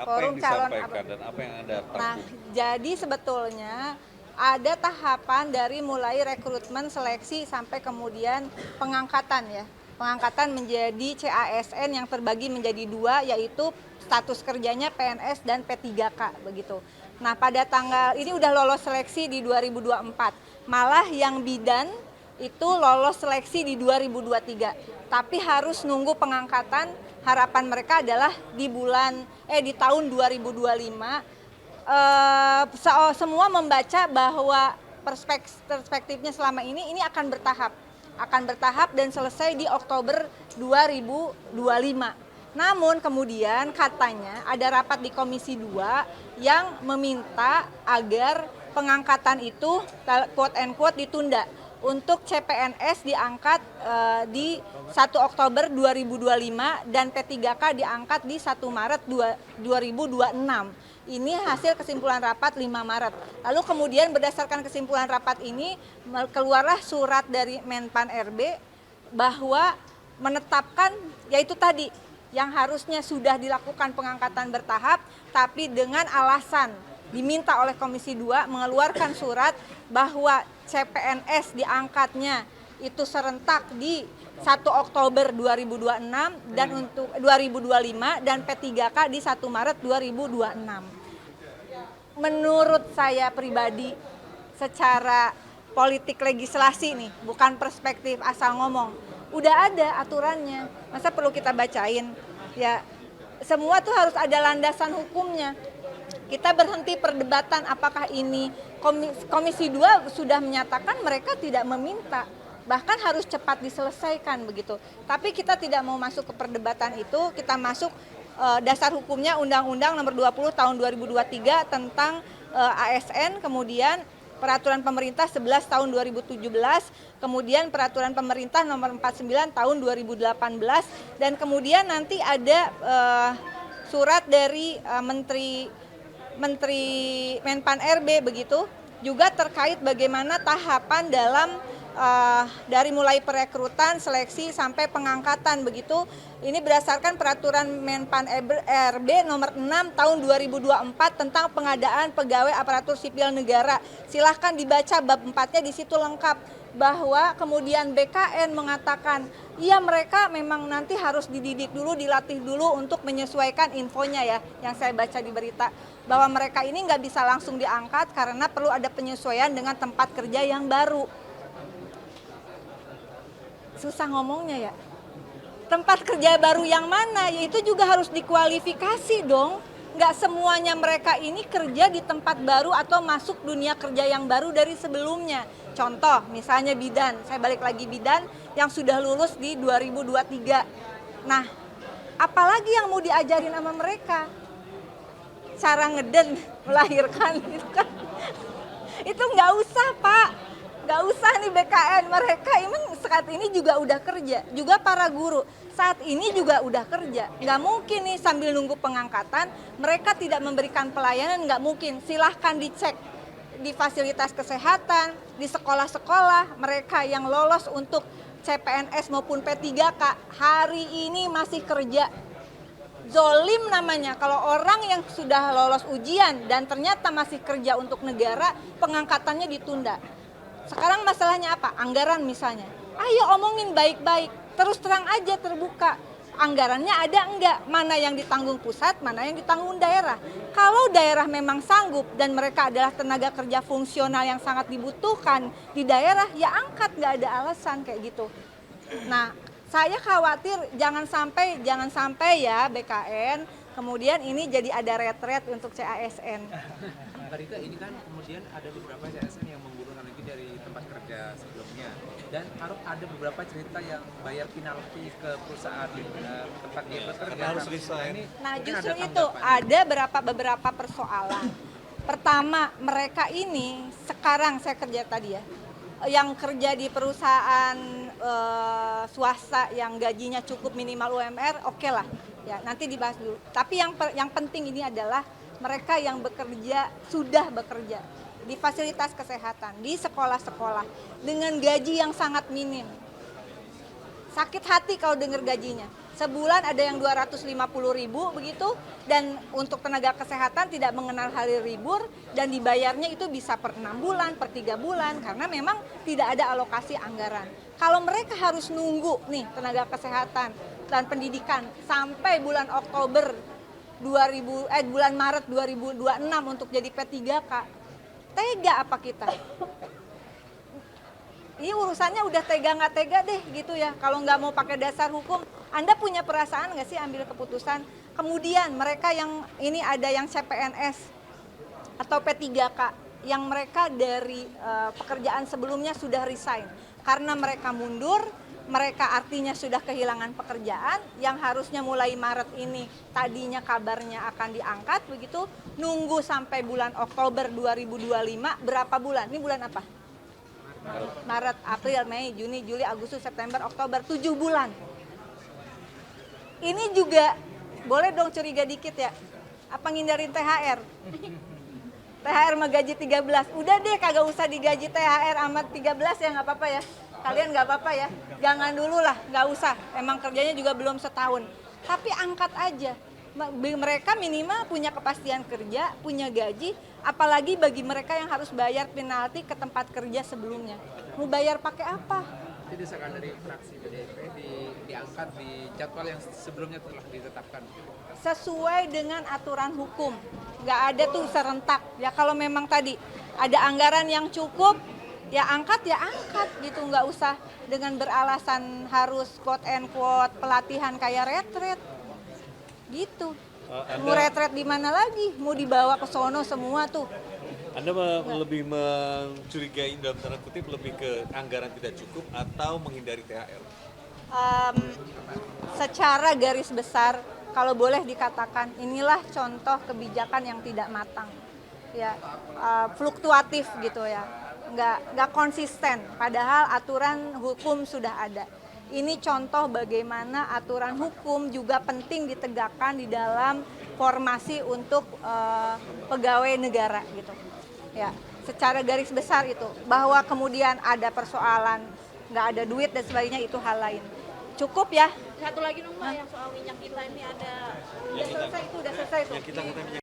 Apa yang disampaikan dan apa yang Anda Nah, tempuh? jadi sebetulnya ada tahapan dari mulai rekrutmen, seleksi sampai kemudian pengangkatan ya. Pengangkatan menjadi CASN yang terbagi menjadi dua, yaitu status kerjanya PNS dan P3K begitu. Nah, pada tanggal ini udah lolos seleksi di 2024. Malah yang bidan itu lolos seleksi di 2023. Tapi harus nunggu pengangkatan, harapan mereka adalah di tahun 2025. Semua membaca bahwa perspektifnya selama ini akan bertahap dan selesai di Oktober 2025. Namun kemudian katanya ada rapat di Komisi 2 yang meminta agar pengangkatan itu quote and quote ditunda untuk CPNS diangkat di 1 Oktober 2025 dan P3K diangkat di 1 Maret 2026. Ini hasil kesimpulan rapat 5 Maret. Lalu kemudian berdasarkan kesimpulan rapat ini keluarlah surat dari Menpan RB bahwa menetapkan yaitu tadi yang harusnya sudah dilakukan pengangkatan bertahap tapi dengan alasan diminta oleh Komisi 2 mengeluarkan surat bahwa CPNS diangkatnya itu serentak di 1 Oktober 2026 dan untuk 2025 dan P3K di 1 Maret 2026. Menurut saya pribadi secara politik legislasi nih, bukan perspektif asal ngomong. Udah ada aturannya. Masa perlu kita bacain? Ya, semua tuh harus ada landasan hukumnya. Kita berhenti perdebatan apakah ini Komisi 2 sudah menyatakan mereka tidak meminta, bahkan harus cepat diselesaikan begitu. Tapi kita tidak mau masuk ke perdebatan itu, kita masuk dasar hukumnya Undang-Undang Nomor 20 Tahun 2023 tentang ASN, kemudian Peraturan Pemerintah 11 Tahun 2017, kemudian Peraturan Pemerintah Nomor 49 Tahun 2018, dan kemudian nanti ada surat dari Menteri Menpan RB begitu, juga terkait bagaimana tahapan dalam dari mulai perekrutan, seleksi sampai pengangkatan begitu. Ini berdasarkan peraturan Menpan RB nomor 6 tahun 2024 tentang pengadaan pegawai aparatur sipil negara. Silahkan dibaca bab 4-nya, di situ lengkap. Bahwa kemudian BKN mengatakan iya mereka memang nanti harus dididik dulu, dilatih dulu untuk menyesuaikan infonya ya, yang saya baca di berita, bahwa mereka ini nggak bisa langsung diangkat karena perlu ada penyesuaian dengan tempat kerja yang baru. Susah ngomongnya ya. Tempat kerja baru yang mana? Ya itu juga harus dikualifikasi dong. Nggak semuanya mereka ini kerja di tempat baru atau masuk dunia kerja yang baru dari sebelumnya. Contoh misalnya bidan, saya balik lagi bidan yang sudah lulus di 2023. Nah, apalagi yang mau diajarin sama mereka? Cara ngeden, melahirkan gitu kan. Itu nggak usah Pak. Nggak usah nih BKN, mereka emang saat ini juga udah kerja, juga para guru saat ini juga udah kerja. Nggak mungkin nih sambil nunggu pengangkatan mereka tidak memberikan pelayanan, nggak mungkin. Silahkan dicek di fasilitas kesehatan, di sekolah-sekolah, mereka yang lolos untuk CPNS maupun P3K hari ini masih kerja. Zolim namanya kalau orang yang sudah lolos ujian dan ternyata masih kerja untuk negara, pengangkatannya ditunda. Sekarang masalahnya apa? Anggaran misalnya. Ayo omongin baik-baik, terus terang aja, terbuka. Anggarannya ada enggak? Mana yang ditanggung pusat, mana yang ditanggung daerah. Kalau daerah memang sanggup dan mereka adalah tenaga kerja fungsional yang sangat dibutuhkan di daerah, ya angkat, nggak ada alasan kayak gitu. Nah, saya khawatir jangan sampai ya BKN kemudian ini jadi ada retret untuk CASN. Mbak Rita, ini kan kemudian ada beberapa CSN yang mengundurkan diri dari tempat kerja sebelumnya, dan harus ada beberapa cerita yang bayar penalti ke perusahaan tempat dia bekerja. Harus resign. Nah justru itu ada beberapa persoalan. Pertama, mereka ini sekarang saya kerja tadi ya, yang kerja di perusahaan swasta yang gajinya cukup minimal UMR, oke lah ya, nanti dibahas dulu. Tapi yang penting ini adalah mereka yang sudah bekerja di fasilitas kesehatan, di sekolah-sekolah dengan gaji yang sangat minim. sakit hati kalau dengar gajinya. Sebulan ada yang 250.000 begitu, dan untuk tenaga kesehatan tidak mengenal hari libur, dan dibayarnya itu bisa per 6 bulan, per 3 bulan, karena memang tidak ada alokasi anggaran. Kalau mereka harus nunggu nih tenaga kesehatan dan pendidikan sampai bulan Oktober bulan Maret 2026 untuk jadi P3K, tega apa kita? Ini urusannya udah tega nggak tega deh gitu ya. Kalau nggak mau pakai dasar hukum, Anda punya perasaan nggak sih ambil keputusan? Kemudian mereka yang ini ada yang CPNS atau P3K yang mereka dari pekerjaan sebelumnya sudah resign karena mereka mundur, mereka artinya sudah kehilangan pekerjaan yang harusnya mulai Maret ini tadinya kabarnya akan diangkat begitu, nunggu sampai bulan Oktober 2025 berapa bulan? Ini bulan apa? Maret, April, Mei, Juni, Juli, Agustus, September, Oktober, 7 bulan. Ini juga boleh dong curiga dikit ya. Apa ngindarin THR? THR sama gaji 13. Udah deh kagak usah digaji THR sama 13 ya nggak apa-apa ya. Kalian nggak apa-apa ya. Jangan dulu lah, nggak usah. Emang kerjanya juga belum setahun. Tapi angkat aja. Mereka minimal punya kepastian kerja, punya gaji, apalagi bagi mereka yang harus bayar penalti ke tempat kerja sebelumnya. Mau bayar pakai apa? Jadi desakan dari fraksi PDIP diangkat di jadwal yang sebelumnya telah ditetapkan. Sesuai dengan aturan hukum, nggak ada tuh serentak. Ya kalau memang tadi ada anggaran yang cukup, ya angkat gitu, nggak usah dengan beralasan harus quote and quote pelatihan kayak retret. Gitu. Mau retret di mana lagi? Mau dibawa ke sono semua tuh. Anda lebih mencurigai dalam tanda kutip lebih ke anggaran tidak cukup atau menghindari THR? Secara garis besar, kalau boleh dikatakan inilah contoh kebijakan yang tidak matang, ya fluktuatif gitu ya, nggak konsisten. Padahal aturan hukum sudah ada. Ini contoh bagaimana aturan hukum juga penting ditegakkan di dalam formasi untuk pegawai negara gitu. Ya, secara garis besar itu. Bahwa kemudian ada persoalan nggak ada duit dan sebagainya itu hal lain. Cukup ya. Satu lagi dong Mbak, yang soal minyak kita ini ada Udah selesai itu. Yang kita katanya